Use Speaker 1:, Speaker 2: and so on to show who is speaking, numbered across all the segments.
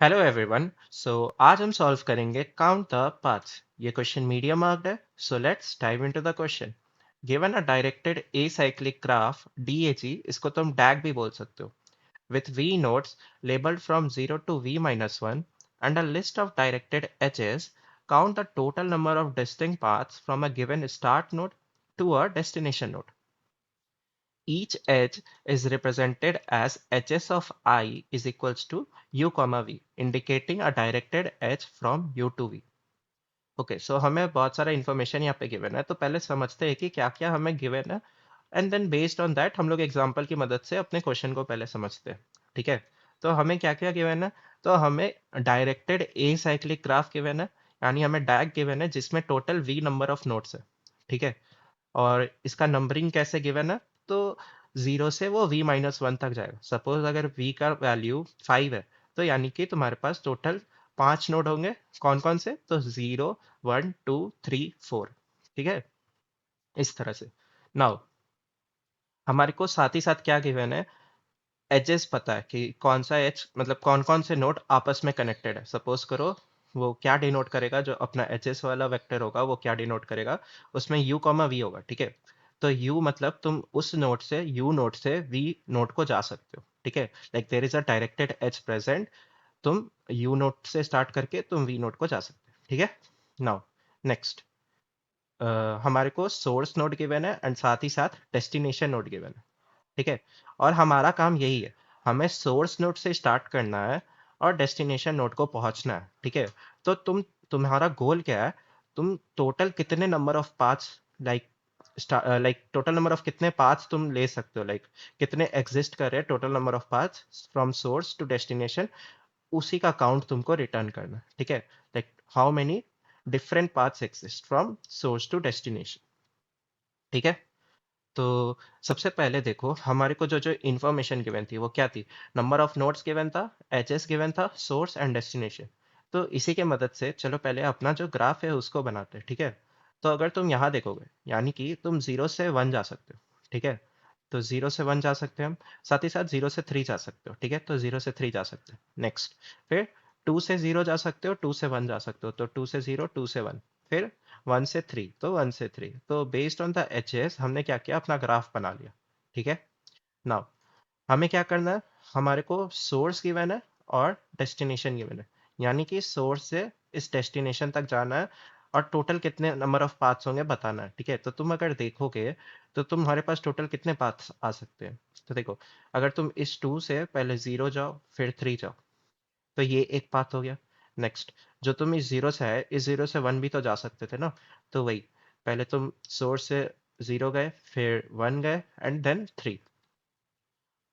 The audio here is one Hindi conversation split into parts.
Speaker 1: Hello everyone. आज हम सॉल्व करेंगे काउंट द पाथ्स। ये क्वेश्चन मीडियम मार्क्ड है, so let's dive into the question. Given a directed acyclic graph DAG, इसको तुम डैग भी बोल सकते हो, with V nodes labeled from 0 to V minus 1 and a list of directed edges. Count the total number of distinct paths from a given start node to a destination node. Each edge is represented as edges of I is equals to U comma V, indicating a directed edge from U to V. Okay, so हमें बहुत सारा इन्फॉर्मेशन यहाँ पे गिवन है, तो पहले समझते हैं कि क्या क्या हमें गिवन है, and then based on that हम लोग एग्जांपल की मदद से अपने क्वेश्चन को पहले समझते हैं। ठीक है, तो हमें क्या क्या गिवन है। तो हमें directed a cyclic graph given है, यानी हमें डैग गिवन है जिसमें total V number of nodes है। ठीक है, और इसका नंबरिंग कैसे गिवन है, तो 0 से वो v माइनस वन तक जाएगा। सपोज अगर v का वैल्यू 5 है, तो यानी कि तुम्हारे पास टोटल 5 नोड होंगे। कौन कौन से, तो 0 1 2 3 4। ठीक है, इस तरह से। नाउ हमारे को साथ ही साथ क्या गिवन है, एजेस पता है कि कौन सा एज मतलब कौन कौन से नोड आपस में कनेक्टेड है। सपोज करो वो क्या डिनोट करेगा, जो अपना एजेस वाला वेक्टर होगा वो क्या डिनोट करेगा, उसमें u कॉमा v होगा। ठीक है, तो u मतलब तुम उस नोड से u नोड से v नोड को जा सकते हो। ठीक है, like there is a directed edge present, तुम u नोड से स्टार्ट करके तुम v नोड को जा सकते हो। ठीक है, नाउ नेक्स्ट हमारे को सोर्स नोड गिवन है एंड साथ ही साथ डेस्टिनेशन नोड गिवन है। ठीक है, और हमारा काम यही है, हमें सोर्स नोड से स्टार्ट करना है और डेस्टिनेशन नोड को पहुंचना है। ठीक है, तो तुम्हारा गोल क्या है, तुम टोटल कितने number of paths, like total number of कितने पाथ्स तुम ले सकते हो, लाइक कितने एग्जिस्ट कर रहे हैं total number of paths from source to destination, उसी का काउंट तुमको रिटर्न करना है। ठीक है, like how many different paths exist from source to destination. ठीक है, तो सबसे पहले देखो हमारे को जो जो इन्फॉर्मेशन गिवन थी वो क्या थी, नंबर ऑफ नोड्स गिवन था, एचएस गिवन था, सोर्स एंड डेस्टिनेशन। तो इसी के मदद से चलो पहले अपना जो ग्राफ है उसको बनाते हैं। ठीक है, तो अगर तुम यहाँ देखोगे, यानी कि तुम 0 से 1 जा सकते हो। ठीक है, तो 0 से 1 जा सकते हैं हम, साथ ही साथ 0 से 3 जा सकते हो। ठीक है, तो 0 से 3 जा सकते हैं। नेक्स्ट, फिर 2 से 0 जा सकते हो, 2 से 1 जा सकते हो, तो 2 से 0 2 से 1, फिर 1 से 3, तो 1 से 3। तो बेस्ड ऑन द एचएस हमने क्या किया, अपना ग्राफ बना लिया। ठीक है, नाउ हमें क्या करना है, हमारे को सोर्स गिवन है और डेस्टिनेशन गिवन है, यानी कि सोर्स से इस डेस्टिनेशन तक जाना है और टोटल कितने नंबर ऑफ पाथ्स होंगे बताना है। ठीक है, तो तुम अगर देखोगे तो तुम्हारे पास टोटल कितने पाथ्स आ सकते हैं। तो देखो, अगर तुम इस 2 से पहले 0 जाओ फिर 3 जाओ, तो ये एक पाथ हो गया। नेक्स्ट, जो तुम इस 0 से आए, इस 0 से 1 भी तो जा सकते थे ना, तो वही, पहले तुम सोर्स से 0 गए, फिर 1 गए एंड देन 3,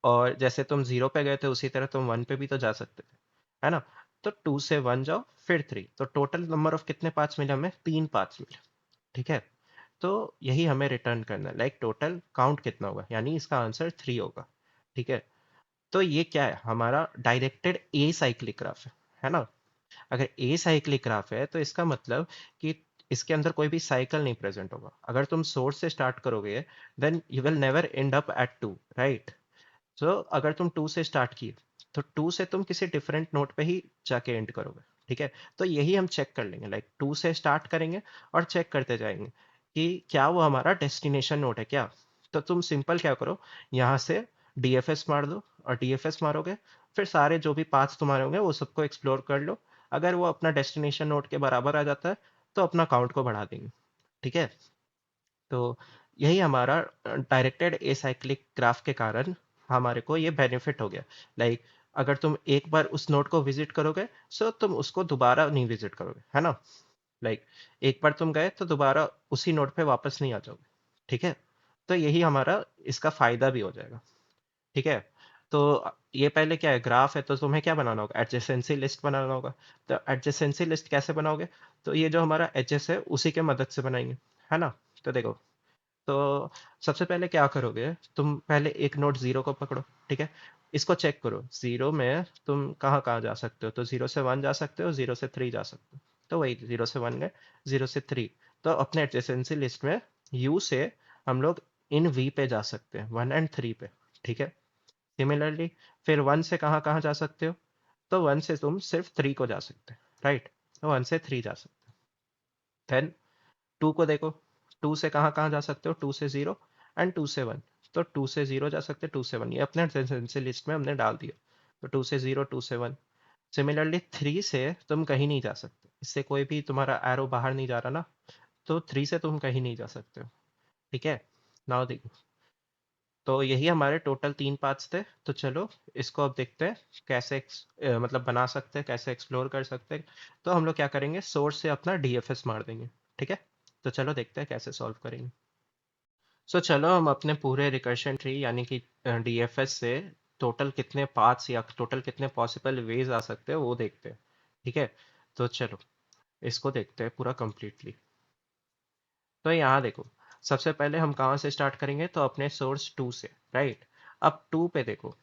Speaker 1: और जैसे तुम 0 पे गए थे उसी तरह तुम 1 पे भी तो जा सकते थे, है ना। तो 2 से 1 जाओ फिर 3, तो टोटल नंबर ऑफ कितने पाथ्स मिले हमें, 3 पाथ्स मिले। ठीक है, तो यही हमें रिटर्न करना है, लाइक टोटल काउंट कितना होगा, यानी इसका आंसर 3 होगा। ठीक है, तो ये क्या है, हमारा डायरेक्टेड ए साइक्लिक ग्राफ है ना। अगर ए साइक्लिक ग्राफ है तो इसका मतलब कि इसके अंदर कोई भी साइकिल नहीं प्रेजेंट होगा। अगर तुम सोर्स से स्टार्ट करोगे then you will never end up at 2, right. So अगर तुम 2 से स्टार्ट किए तो 2 से तुम किसी डिफरेंट नोट पे ही जाके एंड करोगे। ठीक है, तो यही हम चेक कर लेंगे, लाइक 2 से स्टार्ट करेंगे और चेक करते जाएंगे कि क्या वो हमारा डेस्टिनेशन नोट है क्या। तो तुम सिंपल क्या करो, यहाँ से डीएफएस मार दो, और डीएफएस मारोगे फिर सारे जो भी पाथ्स तुम्हारे होंगे वो सबको एक्सप्लोर कर लो। अगर वो अपना डेस्टिनेशन नोट के बराबर आ जाता है तो अपना काउंट को बढ़ा देंगे। ठीक है, तो यही हमारा डायरेक्टेड एसाइक्लिक ग्राफ के कारण हमारे को ये बेनिफिट हो गया। लाइक अगर तुम एक बार उस नोड को विजिट करोगे सो तुम उसको दोबारा नहीं विजिट करोगे, है ना। लाइक एक बार तुम गए तो दोबारा उसी नोड पे वापस नहीं आ जाओगे। ठीक है, तो यही हमारा इसका फायदा भी हो जाएगा। ठीक है, तो ये पहले क्या है, ग्राफ है, तो तुम्हें क्या बनाना होगा, एडजेसेंसी लिस्ट बनाना होगा। तो एडजेसेंसी लिस्ट कैसे बनाओगे, तो ये जो हमारा एचएस है उसी के मदद से बनाएंगे, है ना। तो देखो, तो सबसे पहले क्या करोगे, तुम पहले एक नोट 0 को पकड़ो। ठीक है, इसको चेक करो 0 में तुम कहाँ कहाँ जा सकते हो, तो 0 से 1 जा सकते हो, 0 से 3 जा सकते हो। तो वही 0 से 1 गए, 0 से 3, तो अपने एडजेसेंसी लिस्ट में यू से हम लोग इन वी पे जा सकते हैं, 1 एंड 3 पे। ठीक है, सिमिलरली फिर 1 से कहाँ कहाँ जा सकते हो, तो 1 से तुम सिर्फ 3 को जा सकते, राइट? तो 1 से 3 जा सकते। देन 2 को देखो, 2 से कहाँ कहाँ जा सकते हो? 2 से 0 एंड 2 से 1। तो 2 से 0 जा सकते, 2 से 1, ये अपने एडजेसेंसी लिस्ट में हमने डाल दिया। तो 2 से 0, 2 से 1। सिमिलरली 3 से तुम कहीं नहीं जा सकते, इससे कोई भी तुम्हारा एरो बाहर नहीं जा रहा ना, तो 3 से तुम कहीं नहीं जा सकते हो, ठीक है? नाउ देखो, तो यही हमारे टोटल 3 पार्ट्स थे। तो चलो इसको अब देखते हैं कैसे मतलब बना सकते हैं, कैसे एक्सप्लोर कर सकते हैं। तो हम लोग क्या करेंगे, सोर्स से अपना डीएफएस मार देंगे, ठीक है? तो चलो देखते हैं कैसे सॉल्व करेंगे। सो चलो हम अपने पूरे रिकर्शन ट्री यानी कि डीएफएस से टोटल कितने पाथ्स या टोटल कितने पॉसिबल वेज आ सकते हैं वो देखते हैं, ठीक है? तो चलो इसको देखते हैं पूरा कंप्लीटली। तो यहाँ देखो, सबसे पहले हम कहाँ से स्टार्ट करेंगे, तो अपने सोर्स 2 से, राइट? अब 2 पे देखो,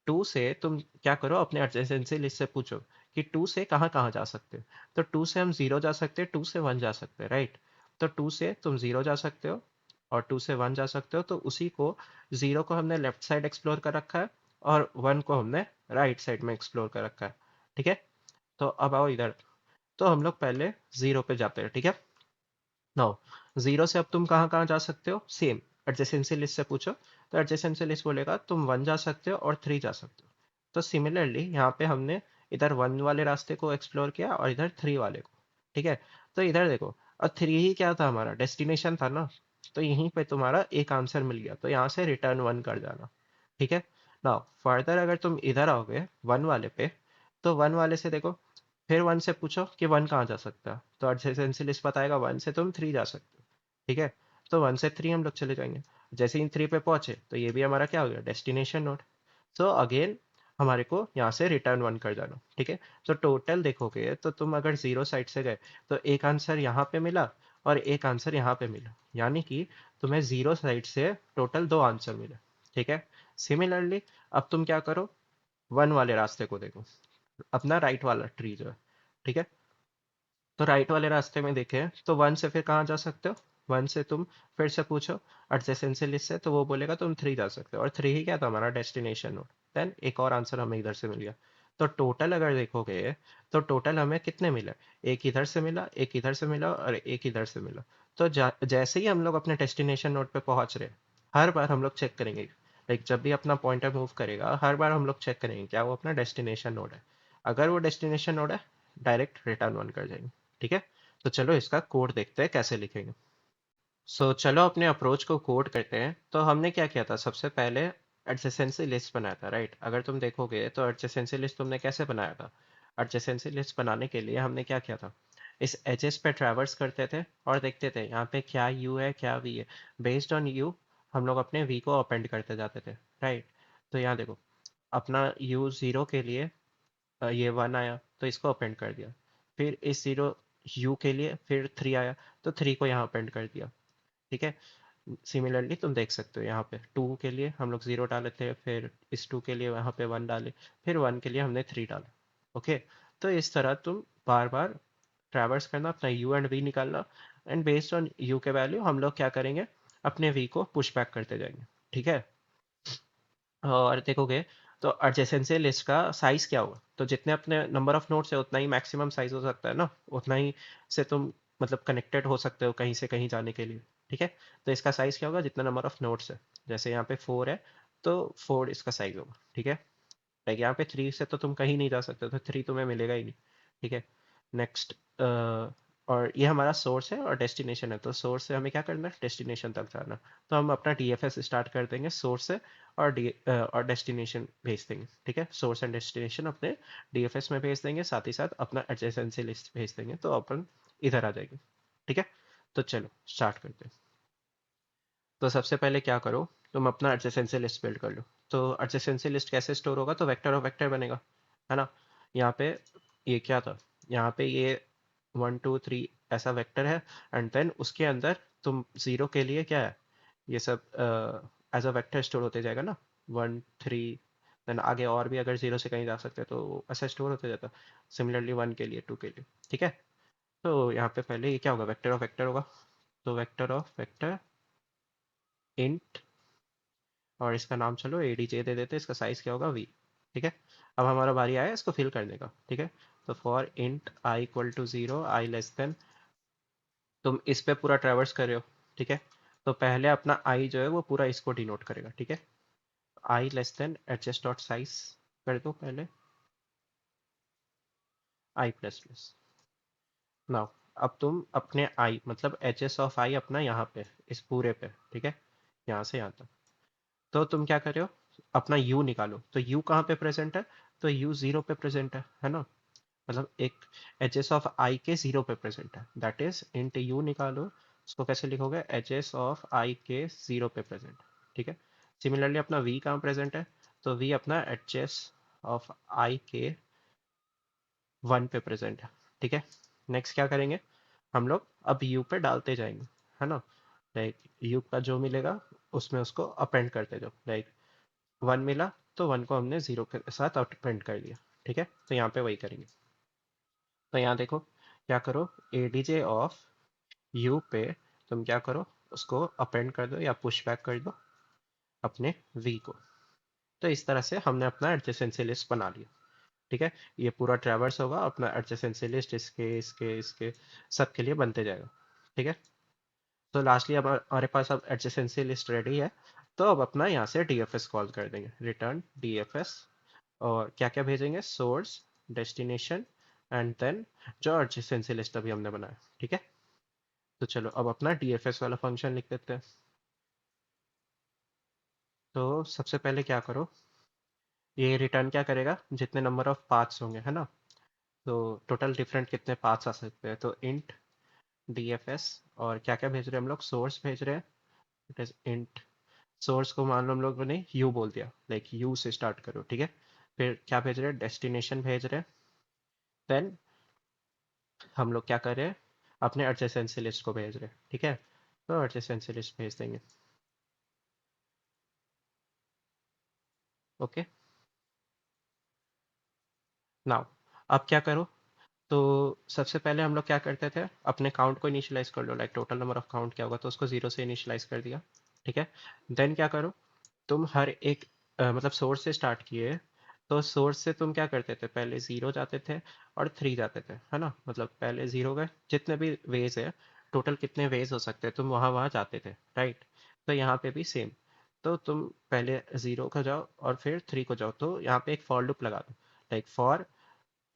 Speaker 1: 2 से तुम क्या करो, अपने एडजेसेंसी लिस्ट से पूछो कि 2 से कहाँ कहाँ जा सकते हो। तो 2 से हम 0 जा सकते हैं, 2 से 1 जा सकते हैं, राइट? तो 2 से तुम 0 जा सकते हो और 2 से 1 जा सकते हो। तो उसी को, 0 को हमने लेफ्ट साइड एक्सप्लोर कर रखा है और 1 को हमने राइट साइड में एक्सप्लोर कर रखा है, ठीक है? तो अब आओ इधर, तो हम लोग पहले 0 पे जाते हैं, ठीक है? नाउ 0 से अब तुम कहाँ कहाँ जा सकते हो, सेम एडजेसेंसी लिस्ट से पूछो। तो एडजेसेंसी लिस्ट बोलेगा तुम 1 जा सकते हो और 3 जा सकते हो। तो सिमिलरली यहाँ पे हमने इधर 1 वाले रास्ते को एक्सप्लोर किया और इधर 3 वाले को, ठीक है? तो इधर देखो, और 3 ही क्या था, हमारा डेस्टिनेशन था ना, तो यहीं पे तुम्हारा एक आंसर मिल गया, तो यहाँ से रिटर्न 1 कर जाना, ठीक है? नाउ फर्दर अगर तुम इधर आओगे 1 वाले पे, तो 1 वाले से देखो, फिर 1 से पूछो कि 1 कहाँ जा सकता है, तो एडजेसेंसी लिस्ट बताएगा 1 से तुम 3 जा सकते हो, ठीक है? तो 1 से 3 हम लोग चले जाएंगे। जैसे ही 3 पे पहुंचे तो ये भी हमारा क्या हो गया, डेस्टिनेशन नोड। सो अगेन हमारे को यहाँ से रिटर्न 1 कर जाना, ठीक है? तो टोटल देखोगे तो तुम अगर 0 साइड से गए तो एक आंसर यहाँ पे मिला और एक आंसर यहाँ पे मिला, यानी कि तुम्हें 0 साइड से टोटल 2 आंसर मिले, ठीक है? सिमिलरली अब तुम क्या करो, 1 वाले रास्ते को देखो, अपना राइट वाला ट्री जो है, ठीक है? तो राइट वाले रास्ते में देखें तो 1 से फिर कहाँ जा सकते हो, 1 से तुम फिर से पूछो एडजेसेंसी लिस्ट से, तो वो बोलेगा तुम 3 जा सकते हो, और 3 ही क्या था, हमारा डेस्टिनेशन नोड। देन एक और आंसर हमें इधर से मिल गया। तो टोटल अगर देखोगे तो टोटल हमें कितने मिले, एक इधर से मिला, एक इधर से मिला और एक इधर से मिला। तो जैसे ही हम लोग अपने डेस्टिनेशन नोड पे पहुंच रहे, हर बार हम लोग चेक करेंगे, लाइक जब भी अपना पॉइंटर मूव करेगा हर बार हम लोग चेक करेंगे क्या वो अपना डेस्टिनेशन नोड है। अगर वो डेस्टिनेशन नोड है, डायरेक्ट रिटर्न 1 कर जाएंगे, ठीक है? तो चलो इसका कोड देखते हैं कैसे लिखेंगे। चलो अपने अप्रोच को कोड करते हैं। तो हमने क्या किया था, सबसे पहले एडजेसेंसी लिस्ट बनाया था, राइट? अगर तुम देखोगे तो एडजेसेंसी लिस्ट तुमने कैसे बनाया था, एडजेसेंसी लिस्ट बनाने के लिए हमने क्या किया था, इस एजेस पे ट्रैवर्स करते थे और देखते थे यहाँ पे क्या यू है क्या वी है। बेस्ड ऑन यू हम लोग अपने वी को अपेंड करते जाते थे, राइट? तो यहाँ देखो, अपना यू 0 के लिए ये 1 आया तो इसको अपेंड कर दिया। फिर इस 0 यू के लिए फिर 3 आया तो 3 को यहाँ अपेंड कर दिया, ठीक है? सिमिलरली तुम देख सकते हो यहाँ पे 2 के लिए हम लोग 0 डाले थे, फिर इस 2 के लिए वहाँ पे 1 डाले, फिर 1 के लिए हमने 3 डाला, ओके? तो इस तरह तुम बार बार ट्रैवर्स करना, अपना यू एंड वी निकालना, एंड बेस्ड ऑन यू के वैल्यू हम लोग क्या करेंगे, अपने वी को पुश बैक करते जाएंगे, ठीक है? और देखोगे तो एडजेसेंसी लिस्ट का साइज क्या होगा, तो जितने अपने नंबर ऑफ नोड्स है उतना ही मैक्सिमम साइज हो सकता है ना, उतना ही से तुम मतलब कनेक्टेड हो सकते हो कहीं से कहीं जाने के लिए, ठीक है? तो इसका साइज क्या होगा, जितना नंबर ऑफ नोड्स है। जैसे यहाँ पे 4 है तो 4 इसका साइज होगा, ठीक है? लाइक यहाँ पे 3 से तो तुम कहीं नहीं जा सकते, तो 3 तुम्हें मिलेगा ही नहीं, ठीक है? नेक्स्ट, और ये हमारा सोर्स है और डेस्टिनेशन है, तो सोर्स से हमें क्या करना है, डेस्टिनेशन तक जाना। तो हम अपना डीएफएस स्टार्ट कर देंगे सोर्स से, और डेस्टिनेशन भेज देंगे, ठीक है? सोर्स एंड डेस्टिनेशन अपने डीएफएस में भेज देंगे, साथ ही साथ अपना एडजेसेंसी लिस्ट भेज देंगे, तो अपन इधर आ जाएंगे, ठीक है? तो चलो स्टार्ट करते हैं। तो सबसे पहले क्या करो, तुम अपना एडजेसेंसी लिस्ट बिल्ड कर लो। तो एडजेसेंसी लिस्ट कैसे स्टोर होगा, तो वेक्टर ऑफ वेक्टर बनेगा, है ना? यहाँ पे ये क्या था, यहाँ पे ये 1 2 3 ऐसा वेक्टर है, एंड देन उसके अंदर तुम 0 के लिए क्या है, ये सब एज अ वेक्टर स्टोर होते जाएगा ना, 1 3, देन आगे और भी अगर 0 से कहीं जा सकते हैं तो ऐसा स्टोर होते जाता। सिमिलरली 1 के लिए, 2 के लिए, ठीक है? तो यहाँ पे पहले ये क्या होगा, वेक्टर ऑफ वेक्टर होगा। तो वेक्टर ऑफ वेक्टर इंट, और इसका नाम चलो एडीजे दे देते हैं, इसका साइज क्या होगा, वी, ठीक है। अब हमारा बारी आया इसको फिल करने का, ठीक है। तो for int I equal to 0, I less than, तुम इस पे पूरा ट्रैवर्स कर रहे हो, ठीक है। तो पहले अपना आई जो है वो पूरा इसको डिनोट करेगा, ठीक है। I less than adjust dot size कर दो पहले, आई प्लस प्लस। नाउ अब तुम अपने आई मतलब एच एस ऑफ आई अपना यहाँ पे इस पूरे पे, ठीक है, यहाँ से यहाँ तक। तो तुम क्या कर रहे हो, अपना u निकालो। तो u कहाँ पे प्रेजेंट है, तो u जीरो पे प्रेजेंट है ना। मतलब एक एच एस ऑफ आई के जीरो पे प्रेजेंट है, दैट इज इंट u निकालो। उसको कैसे लिखोगे, एच एस ऑफ आई के जीरो पे प्रेजेंट, ठीक है। सिमिलरली अपना v कहाँ प्रेजेंट है, तो v अपना एच एस ऑफ आई के वन पे प्रेजेंट है, ठीक है। नेक्स्ट क्या करेंगे, हम लोग अब u पे डालते जाएंगे, है ना। लाइक u का जो मिलेगा उसमें उसको अपेंड करते जाओ। लाइक वन मिला तो वन को हमने जीरो के साथ अपेंड कर दिया, ठीक है। तो यहाँ पे वही करेंगे। तो यहाँ देखो क्या करो, एडीजे ऑफ यू पे तुम क्या करो, उसको अपेंड कर दो या पुश बैक कर दो अपने वी को। तो इस तरह से हमने अपना एडजेसेंसी लिस्ट बना लिया, ठीक है। ये पूरा ट्रैवर्स होगा अपना एडजेसेंसी लिस्ट, इसके इसके इसके सब के लिए बनते जाएगा, ठीक है। तो लास्टली अब हमारे पास अब एडजेसेंसी लिस्ट रेडी है। तो अब अपना यहाँ से डीएफएस कॉल कर देंगे, रिटर्न डीएफएस। और क्या क्या भेजेंगे, सोर्स, डेस्टिनेशन एंड देन जो एडजेसेंसी लिस्ट अभी हमने बनाया, ठीक है। तो चलो अब अपना डीएफएस वाला फंक्शन लिख देते हैं। तो सबसे पहले क्या करो, ये रिटर्न क्या करेगा, जितने नंबर ऑफ पाथ्स होंगे, है ना। तो टोटल डिफरेंट कितने पाथ्स आ सकते हैं, तो इंट डीएफएस। और क्या क्या भेज रहे हैं हम लोग, सोर्स भेज रहे हैं, इट इज इंट सोर्स को मान लो हम लोगों ने यू बोल दिया, लाइक यू से स्टार्ट करो, ठीक है। फिर क्या भेज रहे हैं, डेस्टिनेशन भेज रहे हैं। देन हम लोग क्या कर रहे हैं, अपने एडजेसेंसी लिस्ट को भेज रहे हैं, ठीक है। तो एडजेसेंसी लिस्ट भेज देंगे, ओके। नाउ अब क्या करो, तो सबसे पहले हम लोग क्या करते थे, अपने काउंट को इनिशियलाइज कर लो। Like total number of count क्या होगा, तो उसको जीरो से इनिशियलाइज कर दिया, ठीक है। देन क्या करो, तुम हर एक मतलब सोर्स से स्टार्ट किए। तो सोर्स से तुम क्या करते थे, पहले जीरो जाते थे और थ्री जाते थे, है ना। मतलब पहले जीरो गए, जितने भी वेज है, टोटल कितने वेज हो सकते हैं तुम वहाँ वहाँ जाते थे, राइट। तो यहाँ पे भी सेम। तो तुम पहले जीरो को जाओ और फिर थ्री को जाओ। तो यहाँ पे एक फॉर लूप लगा दो, लाइक फॉर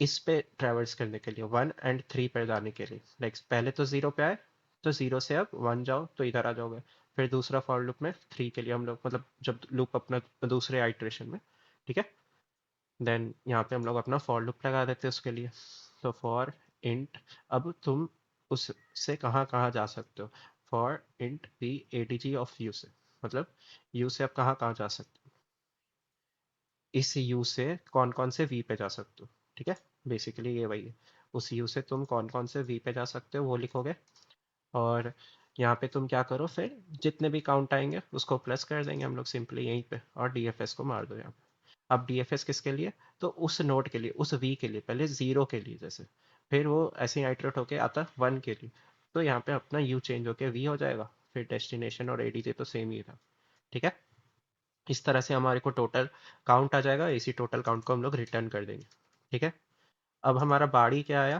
Speaker 1: इस पे ट्रेवर्स करने के लिए, वन एंड थ्री पे जाने के लिए। लाइक पहले तो जीरो पे आए, तो जीरो से अब वन जाओ तो इधर आ जाओगे। फिर दूसरा फॉर लूप में थ्री के लिए हम लोग, मतलब जब लूप अपना दूसरे आइट्रेशन में, ठीक है। देन यहाँ पे हम लोग अपना फॉर लूप लगा देते हैं उसके लिए। तो फॉर इंट, अब तुम उससे कहाँ कहाँ जा सकते हो, for int b adj of u से, मतलब यू से अब कहाँ कहाँ जा सकते हो, इस यू से कौन कौन से वी पे जा सकते हो, ठीक है। बेसिकली ये वही है, उस यू से तुम कौन कौन से वी पे जा सकते हो वो लिखोगे। और यहाँ पे तुम क्या करो, फिर जितने भी काउंट आएंगे उसको प्लस कर देंगे हम लोग सिंपली यहीं पे, और डीएफएस को मार दो यहाँ पे। अब डीएफएस किसके लिए, तो उस नोड के लिए, उस वी के लिए, पहले जीरो के लिए जैसे, फिर वो ऐसे ही आइटरेट होके आता वन के लिए। तो यहाँ पे अपना यू चेंज होके वी हो जाएगा। फिर डेस्टिनेशन और एडीजे तो सेम ही था, ठीक है। इस तरह से हमारे को टोटल काउंट आ जाएगा, इसी टोटल काउंट को हम लोग रिटर्न कर देंगे, ठीक है। अब हमारा बाड़ी क्या आया,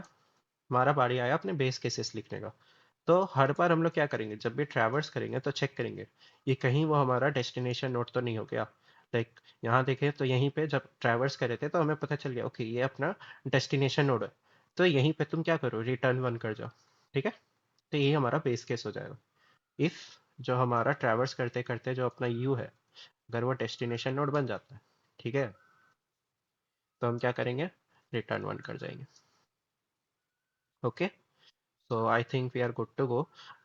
Speaker 1: हमारा बाड़ी आया अपने बेस केसेस लिखने का। तो हर बार हम लोग क्या करेंगे, जब भी ट्रैवर्स करेंगे तो चेक करेंगे ये कहीं वो हमारा डेस्टिनेशन नोड तो नहीं हो गया। लाइक यहाँ देखें तो यहीं पे जब ट्रैवर्स करे थे तो हमें पता चल गया ओके ये अपना डेस्टिनेशन नोड है। तो यहीं पे तुम क्या करो, रिटर्न वन कर जाओ, ठीक है। तो यही हमारा बेस केस हो जाएगा। इफ जो हमारा ट्रैवर्स करते करते जो अपना यू है, अगर वो डेस्टिनेशन नोड बन जाता है, ठीक है, तो हम क्या करेंगे, रिटर्न वन कर जाएंगे, okay. So I think we are good to go.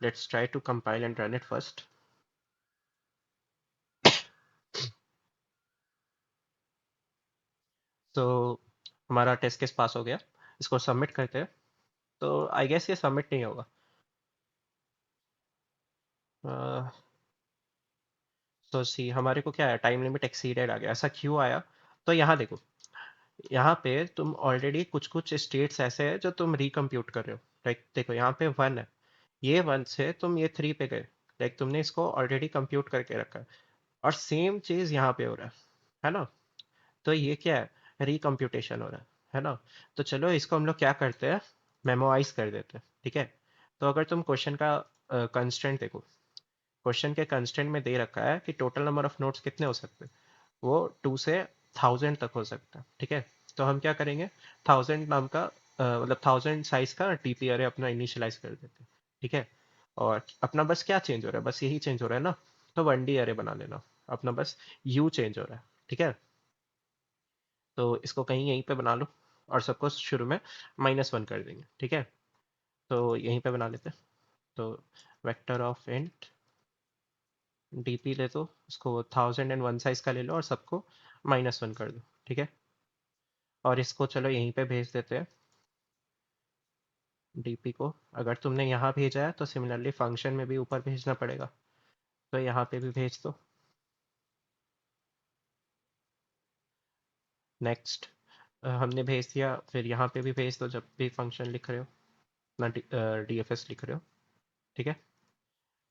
Speaker 1: Let's try to compile and run it first. तो हमारा टेस्ट केस पास हो गया, इसको सबमिट करते हैं। तो आई गेस ये सबमिट नहीं होगा। तो सी हमारे को क्या है, टाइम लिमिट एक्सीडेड आ गया, ऐसा क्यों आया। तो यहाँ देखो, यहाँ पे तुम ऑलरेडी कुछ कुछ स्टेट्स ऐसे हैं जो तुम रिकम्प्यूट कर रहे हो। लाइक देखो यहाँ पे वन है, ये वन से तुम ये थ्री पे गए, लाइक तुमने इसको ऑलरेडी कंप्यूट करके रखा है। और सेम चीज यहाँ पे हो रहा है ना। तो ये क्या है, रिकम्प्यूटेशन हो रहा है ना। तो चलो इसको हम लोग क्या करते हैं, मेमोराइज कर देते हैं, ठीक है। तो अगर तुम क्वेश्चन का कंस्ट्रेंट देखो, क्वेश्चन के कंस्ट्रेंट में दे रखा है कि टोटल नंबर ऑफ नोट्स कितने हो सकते हैं, वो 2 से 1000 तक हो सकता है, ठीक है। तो हम क्या करेंगे, 1000 नाम का मतलब 1000 साइज का डीपी अरे अपना इनिशियलाइज कर देते हैं, ठीक है। और अपना बस क्या चेंज हो रहा है, बस यही चेंज हो रहा है ना, तो 1D अरे बना लेना। अपना बस यू चेंज हो रहा है, ठीक है। तो इसको कहीं यहीं पे बना लो, और सबको शुरू में -1 कर देंगे, ठीक है। तो यहीं पे बना लेते हैं। तो वेक्टर ऑफ इंट डीपी ले दो, उसको 1001 साइज का ले लो और सबको -1 कर दो, ठीक है। और इसको चलो यहीं पे भेज देते हैं डीपी को। अगर तुमने यहाँ भेजा है तो सिमिलरली फंक्शन में भी ऊपर भेजना पड़ेगा, तो यहाँ पे भी भेज दो। नेक्स्ट, हमने भेज दिया, फिर यहाँ पे भी भेज दो जब भी फंक्शन लिख रहे हो ना, डीएफएस लिख रहे हो, ठीक है।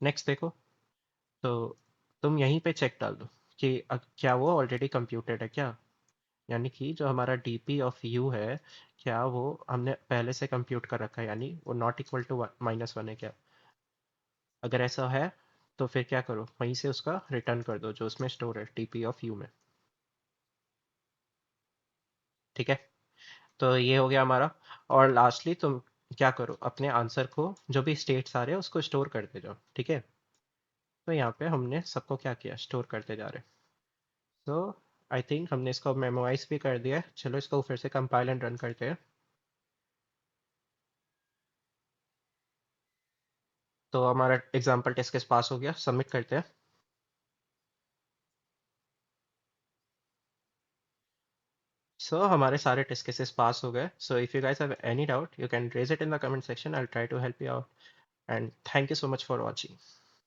Speaker 1: नेक्स्ट देखो, तो तुम यहीं पे चेक डाल दो कि क्या वो ऑलरेडी कंप्यूटेड है क्या, यानी कि जो हमारा डीपी ऑफ यू है, क्या वो हमने पहले से कंप्यूट कर रखा है, यानी वो नॉट इक्वल टू -1 है क्या। अगर ऐसा है तो फिर क्या करो, वहीं से उसका रिटर्न कर दो जो उसमें स्टोर है डीपी ऑफ यू में, ठीक है। तो ये हो गया हमारा। और लास्टली तुम क्या करो, अपने आंसर को जो भी स्टेट्स आ रहे हैं उसको स्टोर करते जाओ, ठीक है। तो यहाँ पे हमने सबको क्या किया, स्टोर करते जा रहे हैं। सो आई थिंक हमने इसको मेमोराइज भी कर दिया है। चलो इसको फिर से कंपाइल एंड रन करते हैं। तो हमारा एग्जाम्पल टेस्ट केस पास हो गया, सबमिट करते हैं। सो हमारे सारे टेस्ट केसेस पास हो गए। So if you guys have any doubt you can raise it in the comment section, I will try to help you out, and thank you so much for watching.